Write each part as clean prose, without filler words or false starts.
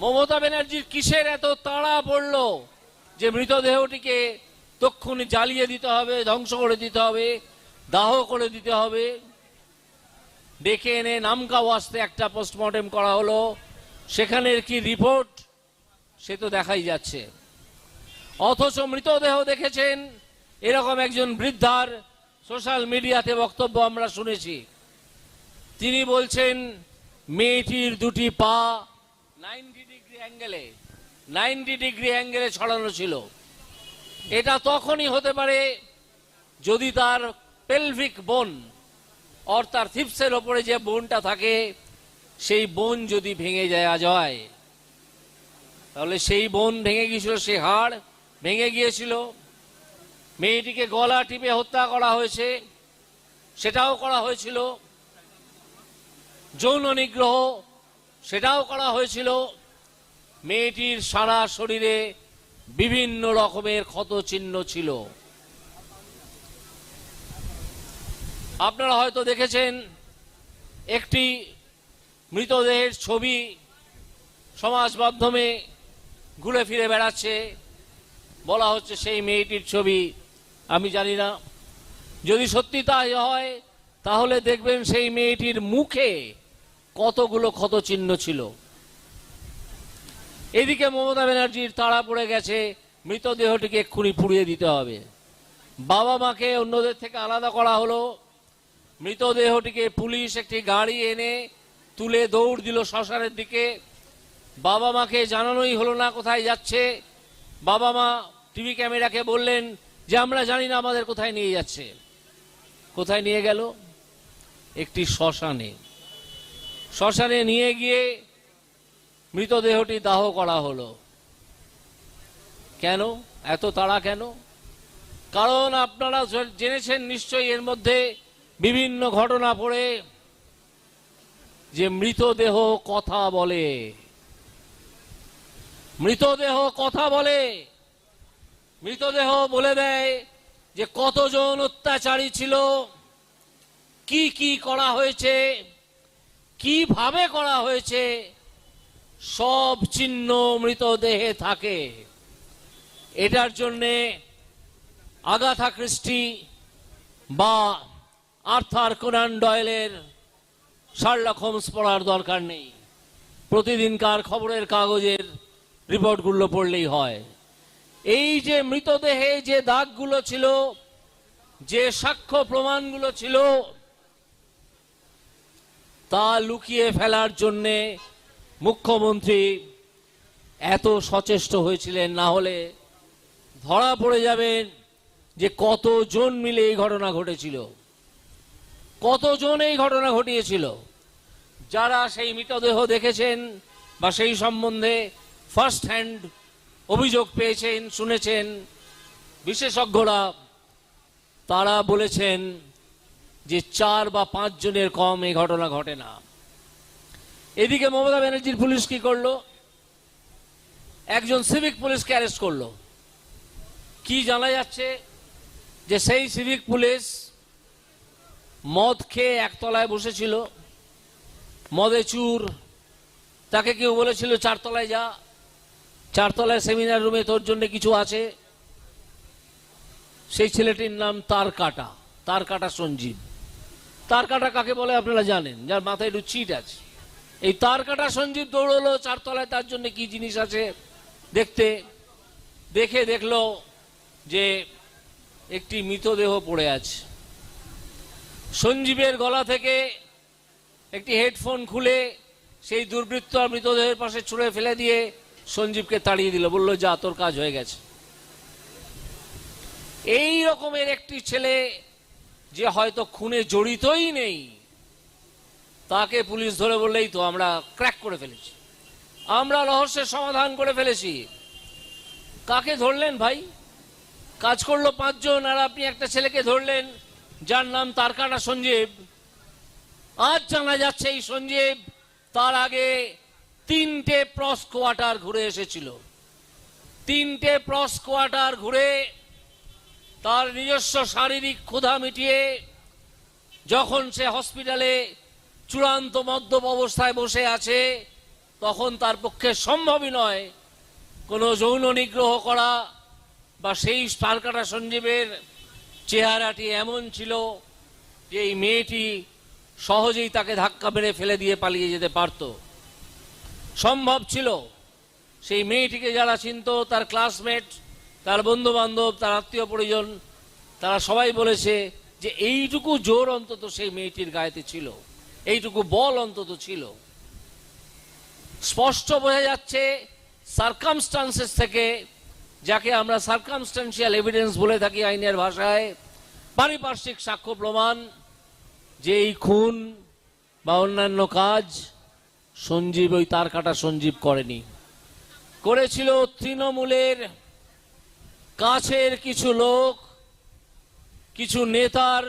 মমতা ব্যানার্জির কিসের এত তাড়া পড়লো যে মৃতদেহটিকে তক্ষুনি জ্বালিয়ে দিতে হবে, ধ্বংস করে দিতে হবে, দাহ করে দিতে হবে? ডেকে এনে নামকা ওয়াস্তে একটা পোস্টমর্টেম করা হলো, সেখানের কি রিপোর্ট সে তো দেখাই যাচ্ছে। অথচ মৃতদেহ দেখেছেন এরকম একজন বৃদ্ধার সোশ্যাল মিডিয়াতে বক্তব্য আমরা শুনেছি। তিনি বলছেন মেয়েটির দুটি পা 90 ডিগ্রি অ্যাঙ্গেলে ছড়ানো ছিল। এটা তখনই হতে পারে যদি তার পেলভিক বোন আর তার থিপসের ওপরে যে বোনটা থাকে সেই বোন যদি ভেঙে যায়, তাহলে সেই বোন ভেঙে গিয়েছিল, সেই হাড় ভেঙে গিয়েছিল। মেয়েটিকে গলা টিপে হত্যা করা হয়েছে, সেটাও করা হয়েছিল। যৌন নিগ্রহ, সেটাও করা হয়েছিল। মেয়েটির সারা শরীরে বিভিন্ন রকমের ক্ষত চিহ্ন ছিল। আপনারা হয়তো দেখেছেন একটি মৃতদেহের ছবি সমাজ মাধ্যমে ঘুরে ফিরে বেড়াচ্ছে, বলা হচ্ছে সেই মেয়েটির ছবি। আমি জানি না, যদি সত্যি তাই হয় তাহলে দেখবেন সেই মেয়েটির মুখে কতগুলো ক্ষত চিহ্ন ছিল। এদিকে মমতা ব্যানার্জির তাড়া পড়ে গেছে মৃতদেহটিকে এক্ষুনি পুড়িয়ে দিতে হবে। বাবা মাকে অন্যদের থেকে আলাদা করা হলো। মৃতদেহটিকে পুলিশ একটি গাড়ি এনে তুলে দৌড় দিল শ্মশানের দিকে। বাবা মাকে জানানোই হলো না কোথায় যাচ্ছে। বাবা মা টিভি ক্যামেরাকে বললেন যে আমরা জানি না আমাদের কোথায় নিয়ে যাচ্ছে। কোথায় নিয়ে গেল? একটি শ্মশানে। শ্মশানে নিয়ে গিয়ে মৃতদেহটি দাহ করা হলো। কেন এত তাড়া কেন? কারণ আপনারা জেনেছেন নিশ্চয়ই এর মধ্যে বিভিন্ন ঘটনা পড়ে যে মৃতদেহ কথা বলে। মৃতদেহ কথা বলে। মৃতদেহ বলে দেয় যে কতজন অত্যাচারী ছিল, কি কি করা হয়েছে, কিভাবে করা হয়েছে, সব চিহ্ন মৃতদেহে থাকে। এটার জন্যে আগাথা ক্রিস্টি বা আর্থার কোনান ডয়েলের শার্লক হোমস পড়ার দরকার নেই। প্রতিদিনকার খবরের কাগজের রিপোর্টগুলো পড়লেই হয়। এই যে মৃতদেহে যে দাগগুলো ছিল, যে সাক্ষ্য প্রমাণগুলো ছিল, তা লুকিয়ে ফেলার জন্যে মুখ্যমন্ত্রী এত সচেষ্ট হয়েছিলেন। না হলে ধরা পড়ে যাবেন যে কতজন মিলে এই ঘটনা ঘটেছিল, কতজন এই ঘটনা ঘটিয়েছিল। যারা সেই মৃতদেহ দেখেছেন বা সেই সম্বন্ধে ফার্স্ট হ্যান্ড অভিযোগ পেয়েছেন, শুনেছেন, বিশেষজ্ঞরা তারা বলেছেন যে 4 বা 5 জনের কম এই ঘটনা ঘটে না। এদিকে মমতা ব্যানার্জির পুলিশ কি করলো? একজন সিভিক পুলিশকে অ্যারেস্ট করলো। কি জানা যাচ্ছে যে সেই সিভিক পুলিশ মদ খেয়ে একতলায় বসেছিল, মদে চুর। তাকে কেউ বলেছিল 4 তলায় যা, 4 তলায় সেমিনার রুমে তোর জন্য কিছু আছে। সেই ছেলেটির নাম তারকাটা সঞ্জীব। তারকাটা কাকে বলে আপনারা জানেন, যার মাথায় একটু চিট আছে। এই তারকাটা সঞ্জীব দৌড়লো 4 তলায় তার জন্য কি জিনিস আছে দেখতে। দেখে দেখলো যে একটি মৃতদেহ পড়ে আছে। সঞ্জীবের গলা থেকে একটি হেডফোন খুলে সেই দুর্বৃত্ত মৃতদেহের পাশে ছুঁড়ে ফেলে দিয়ে সঞ্জীবকে তাড়িয়ে দিল, বলল যা তোর কাজ হয়ে গেছে। এই রকমের একটি ছেলে যে হয়তো খুনে জড়িতই নেই, তাকে পুলিশ ধরে বললেই তো আমরা ক্র্যাক করে ফেলেছি, আমরা রহস্যের সমাধান করে ফেলেছি। কাকে ধরলেন ভাই? কাজ করলো 5 জন, আর আপনি একটা ছেলেকে ধরলেন যার নাম তারকাটা সঞ্জীব। আজ জানা যাচ্ছে এই সঞ্জীব তার আগে 3টে প্রস কোয়ার্টার ঘুরে এসেছিল। 3টে প্রস কোয়ার্টার ঘুরে তার নিজস্ব শারীরিক ক্ষুধা মিটিয়ে যখন সে হসপিটালে চূড়ান্ত মদ্যপ অবস্থায় বসে আছে, তখন তার পক্ষে সম্ভবই নয় কোনো যৌন নিগ্রহ করা, বা সেই তারকাটা সঞ্জীবের চেহারাটি এমন ছিল যে এই মেয়েটি সহজেই তাকে ধাক্কা মেরে ফেলে দিয়ে পালিয়ে যেতে পারত। সম্ভব ছিল। সেই মেয়েটিকে যারা চিনত, তার ক্লাসমেট, তার বন্ধু বান্ধব, তার আত্মীয় পরিজন, তারা সবাই বলেছে যে এইটুকু জোর অন্তত সেই মেয়েটির গায়েতে ছিল, এইটুকু বল অন্তত ছিল। স্পষ্ট বোঝা যাচ্ছে সার্কামস্টান্সেস থেকে, যাকে আমরা সার্কামস্টান্সিয়াল এভিডেন্স বলে থাকি আইনের ভাষায়, পারিপার্শ্বিক সাক্ষ্য প্রমাণ, যে এই খুন বা অন্যান্য কাজ সঞ্জীব, ওই তার কাটা সঞ্জীব করেনি। করেছিল তৃণমূলের কাছের কিছু লোক, কিছু নেতার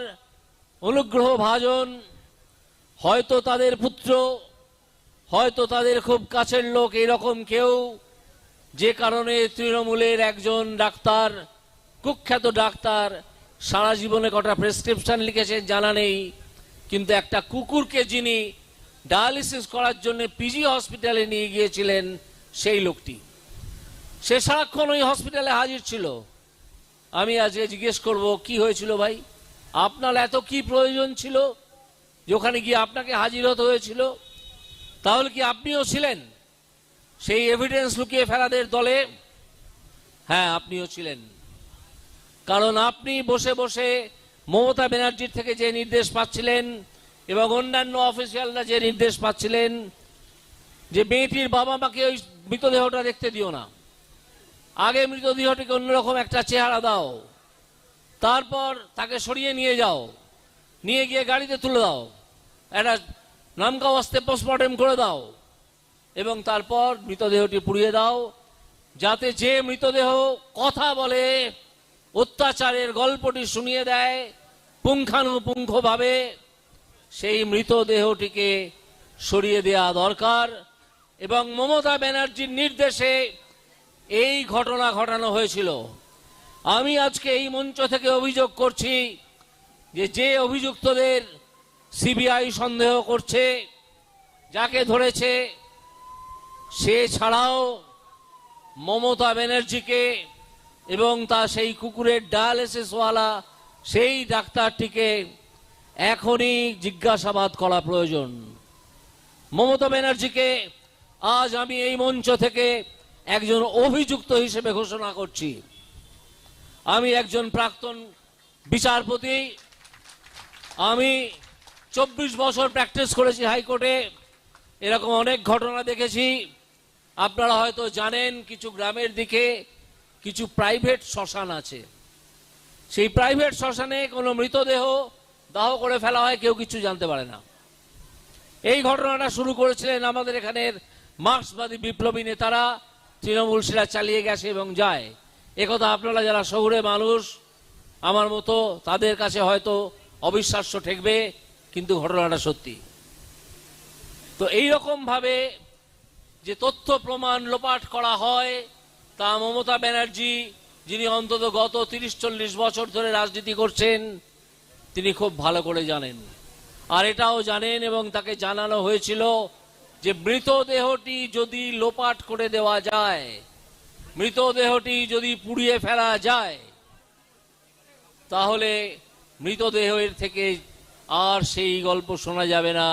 অনুগ্রহ ভাজন, হয়তো তাদের পুত্র, হয়তো তাদের খুব কাছের লোক, এরকম কেউ, যে কারণে তৃণমূলের একজন ডাক্তার, কুখ্যাত ডাক্তার, সারা জীবনে কটা প্রেসক্রিপশন লিখেছেন জানা নেই, কিন্তু একটা কুকুরকে যিনি ডায়ালিসিস করার জন্য পিজি হসপিটালে নিয়ে গিয়েছিলেন, সেই লোকটি, সে সারাক্ষণ ওই হসপিটালে হাজির ছিল। আমি আজকে জিজ্ঞেস করব, কি হয়েছিল ভাই, আপনার এত কি প্রয়োজন ছিল যে ওখানে গিয়ে আপনাকে হাজির হতে হয়েছিল? তাহলে কি আপনিও ছিলেন সেই এভিডেন্স লুকিয়ে ফেলাদের দলে? হ্যাঁ, আপনিও ছিলেন। কারণ আপনি বসে বসে মমতা ব্যানার্জির থেকে যে নির্দেশ পাচ্ছিলেন এবং অন্যান্য অফিসিয়ালরা যে নির্দেশ পাচ্ছিলেন যে মেয়েটির বাবা মাকে ওই মৃতদেহটা দেখতে দিও না, আগে মৃতদেহটিকে অন্যরকম একটা চেহারা দাও, তারপর তাকে সরিয়ে নিয়ে যাও, নিয়ে গিয়ে গাড়িতে তুলে দাও, একটা নামকা ওয়াস্তে পোস্টমর্টেম করে দাও, এবং তারপর মৃতদেহটি পুড়িয়ে দাও, যাতে যে মৃতদেহ কথা বলে, অত্যাচারের গল্পটি শুনিয়ে দেয় পুঙ্খানুপুঙ্খভাবে, সেই মৃতদেহটিকে সরিয়ে দেওয়া দরকার। এবং মমতা ব্যানার্জির নির্দেশে এই ঘটনা ঘটানো হয়েছিল। আমি আজকে এই মঞ্চ থেকে অভিযোগ করছি যে যে অভিযুক্তদের সিবিআই সন্দেহ করছে, যাকে ধরেছে, সে ছাড়াও মমতা ব্যানার্জিকে এবং তা সেই কুকুরের ডায়ালিসিসওয়ালা সেই ডাক্তারটিকে এখনই জিজ্ঞাসাবাদ করা প্রয়োজন। মমতা ব্যানার্জিকে আজ আমি এই মঞ্চ থেকে একজন অভিযুক্ত হিসেবে ঘোষণা করছি। আমি একজন প্রাক্তন বিচারপতি, আমি 24 বছর প্র্যাকটিস করেছি হাইকোর্টে, এরকম অনেক ঘটনা দেখেছি। আপনারা হয়তো জানেন কিছু গ্রামের দিকে কিছু প্রাইভেট শ্মশান আছে, সেই প্রাইভেট শ্মশানে কোনো মৃতদেহ দাহ করে ফেলা হয়, কেউ কিছু জানতে পারে না। এই ঘটনাটা শুরু করেছিলেন আমাদের এখানের মার্ক্সবাদী বিপ্লবী নেতারা, তৃণমূল সেটা চালিয়ে গেছে এবং যায়। একথা আপনারা যারা শহুরে মানুষ আমার মতো, তাদের কাছে হয়তো অবিশ্বাস্য ঠেকবে, কিন্তু ঘটনাটা সত্যি। তো এইরকম ভাবে যে তথ্য প্রমাণ লোপাট করা হয়, তা মমতা ব্যানার্জি, যিনি অন্তত গত 30-40 বছর ধরে রাজনীতি করছেন, তিনি খুব ভালো করে জানেন। আর এটাও জানেন এবং তাকে জানানো হয়েছিল যে মৃতদেহটি যদি লোপাট করে দেওয়া যায়, মৃতদেহটি যদি পুড়িয়ে ফেলা যায়, তাহলে মৃতদেহের থেকে আর সেই গল্প শোনা যাবে না,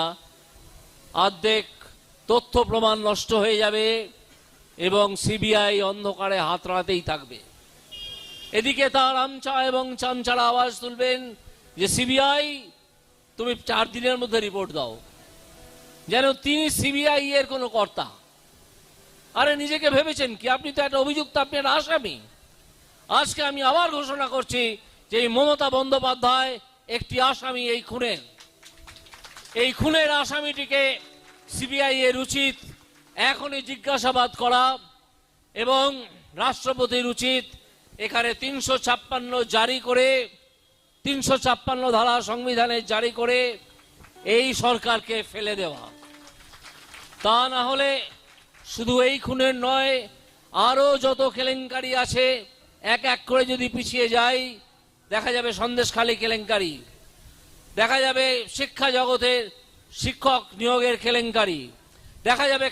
অর্ধেক তথ্য প্রমাণ নষ্ট হয়ে যাবে এবং সিবিআই অন্ধকারে হাতড়াতেই থাকবে। এদিকে তার আমচা এবং চামচারা আওয়াজ তুলবেন যে সিবিআই তুমি 4 দিনের মধ্যে রিপোর্ট দাও, যেন তিনি সিবিআই এর কোনো কর্তা। আরে নিজেকে ভেবেছেন কি? আপনি তো একটা অভিযুক্ত, আপনি একটা আসামি। আজকে আমি আবার ঘোষণা করছি যে এই মমতা বন্দ্যোপাধ্যায় একটি আসামি এই খুনের আসামিটিকে সিবিআই এর উচিত এখনই জিজ্ঞাসাবাদ করা এবং রাষ্ট্রপতির উচিত এখানে 356 জারি করে, 356 ধারা সংবিধানে জারি করে এই সরকারকে ফেলে দেওয়া। তা না হলে শুধু এই খুনের নয়, আরো যত কেলেঙ্কারি আছে এক এক করে যদি পিছিয়ে যায়, দেখা যাবে সন্দেশখালী কেলেঙ্কারি, দেখা যাবে শিক্ষা জগতের শিক্ষক নিয়োগের কেলেঙ্কারি, দেখা যাবে